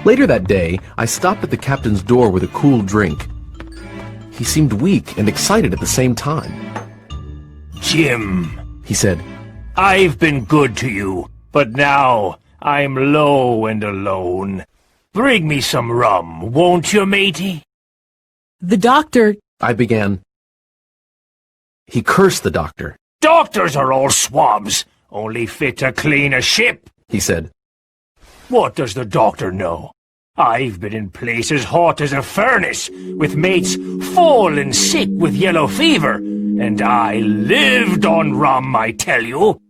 Later that day, I stopped at the captain's door with a cool drink. He seemed weak and excited at the same time. Jim, he said, I've been good to you, but now I'm low and alone. Bring me some rum, won't you, matey? The doctor... I began. He cursed the doctor. Doctors are all swabs, only fit to clean a ship, he said. What does the doctor know? I've been in places hot as a furnace, with mates fallen sick with yellow fever, and I lived on rum, I tell you.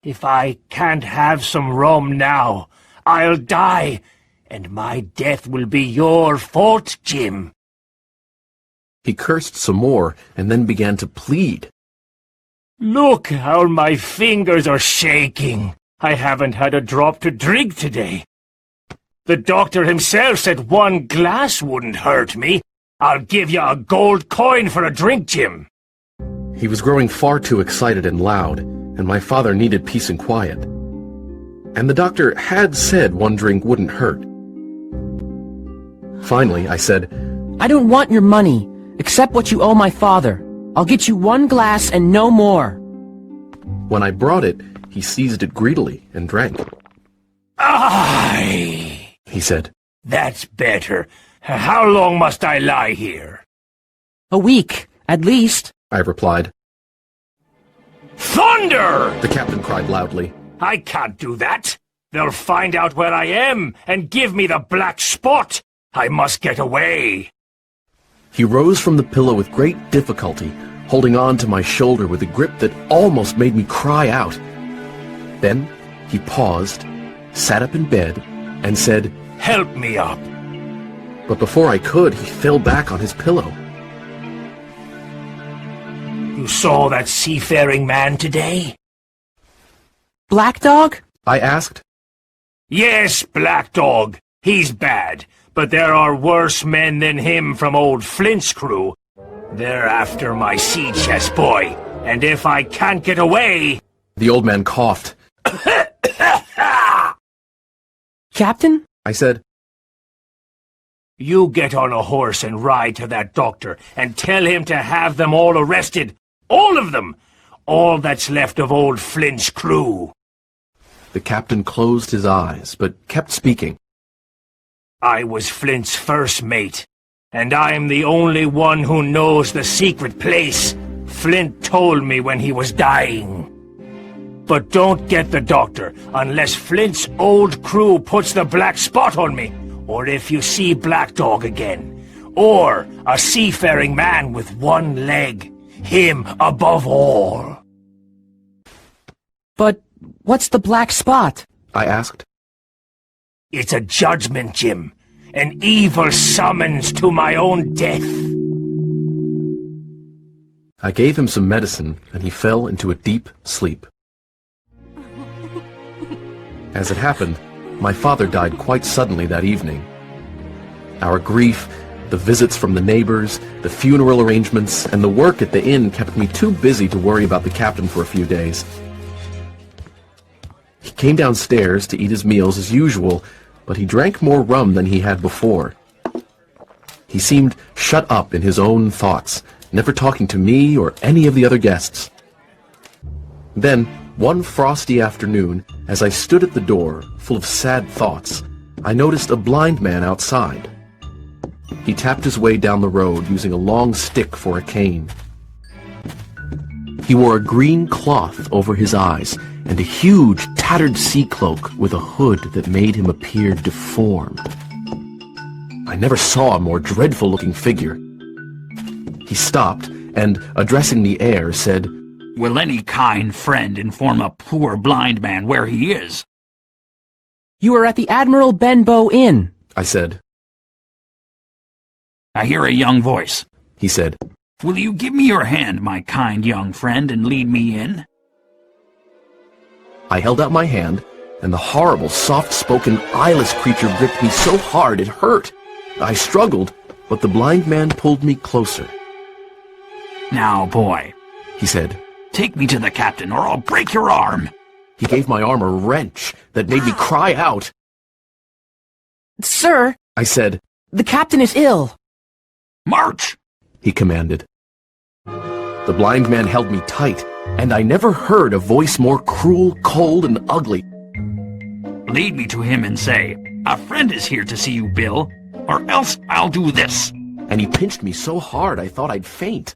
If I can't have some rum now, I'll die, and my death will be your fault, Jim. He cursed some more, and then began to plead. Look how my fingers are shaking. I haven't had a drop to drink today. The doctor himself said 1 glass wouldn't hurt me. I'll give you a gold coin for a drink, Jim. He was growing far too excited and loud, and my father needed peace and quiet. And the doctor had said 1 drink wouldn't hurt. Finally, I said, I don't want your money. Accept what you owe my father. I'll get you 1 glass and no more. When I brought it, he seized it greedily and drank. Aye, he said. That's better. How long must I lie here? A week, at least, I replied. Thunder! The captain cried loudly. I can't do that. They'll find out where I am and give me the black spot. I must get away. He rose from the pillow with great difficulty, holding on to my shoulder with a grip that almost made me cry out. Then he paused, sat up in bed, and said, Help me up. But before I could, he fell back on his pillow. You saw that seafaring man today? Black Dog? I asked. Yes, Black Dog. He's bad, but there are worse men than him from old Flint's crew. They're after my sea chest boy, and if I can't get away... The old man coughed. Captain? I said. You get on a horse and ride to that doctor and tell him to have them all arrested. All of them! All that's left of old Flint's crew. The captain closed his eyes, but kept speaking. I was Flint's first mate, and I'm the only one who knows the secret place. Flint told me when he was dying. But don't get the doctor unless Flint's old crew puts the black spot on me, or if you see Black Dog again, or a seafaring man with 1 leg, him above all. But what's the black spot? I asked. It's a judgment, Jim. An evil summons to my own death. I gave him some medicine, and he fell into a deep sleep. As it happened, my father died quite suddenly that evening. Our grief, the visits from the neighbors, the funeral arrangements, and the work at the inn kept me too busy to worry about the captain for a few days. He came downstairs to eat his meals as usual, but he drank more rum than he had before. He seemed shut up in his own thoughts, never talking to me or any of the other guests. Then, one frosty afternoon, as I stood at the door, full of sad thoughts, I noticed a blind man outside. He tapped his way down the road using a long stick for a cane. He wore a green cloth over his eyes and a huge, tattered sea cloak with a hood that made him appear deformed. I never saw a more dreadful-looking figure. He stopped and, addressing the air, said, Will any kind friend inform a poor blind man where he is? You are at the Admiral Benbow Inn, I said. I hear a young voice, he said. Will you give me your hand, my kind young friend, and lead me in? I held out my hand, and the horrible, soft-spoken, eyeless creature gripped me so hard it hurt. I struggled, but the blind man pulled me closer. Now, boy, he said, take me to the captain, or I'll break your arm. He gave my arm a wrench that made me cry out. Sir, I said. the captain is ill. March! He commanded. The blind man held me tight, and I never heard a voice more cruel, cold, and ugly. Lead me to him and say, a friend is here to see you, Bill, or else I'll do this. And he pinched me so hard I thought I'd faint.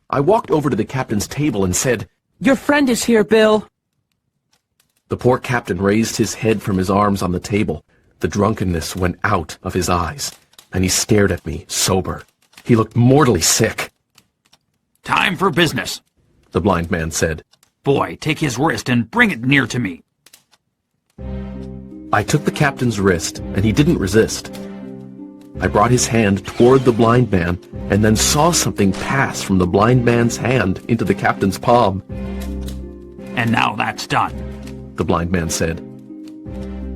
I walked over to the captain's table and said, Your friend is here, Bill. The poor captain raised his head from his arms on the table. The drunkenness went out of his eyes, and he stared at me, sober. He looked mortally sick. Time for business, The blind man said. Boy, take his wrist and bring it near to me. I took the captain's wrist, and he didn't resist. I brought his hand toward the blind man, and then saw something pass from the blind man's hand into the captain's palm. And now that's done. The blind man said.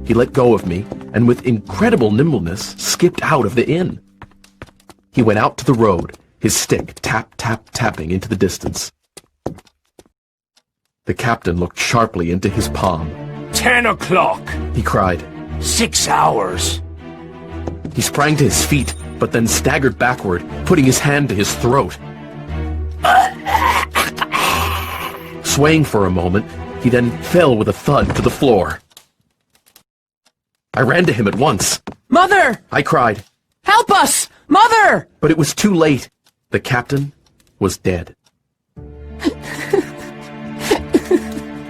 He let go of me, and with incredible nimbleness skipped out of the inn. He went out to the road, his stick tap-tap-tapping into the distance. The captain looked sharply into his palm. 10 o'clock. He cried. 6 hours. He sprang to his feet, but then staggered backward, putting his hand to his throat. Swaying for a moment, he then fell with a thud to the floor. I ran to him at once. Mother! I cried, Help us! Mother! but it was too late. The captain was dead.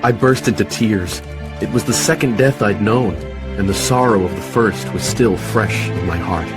I burst into tears. It was the second death I'd known, and the sorrow of the first was still fresh in my heart.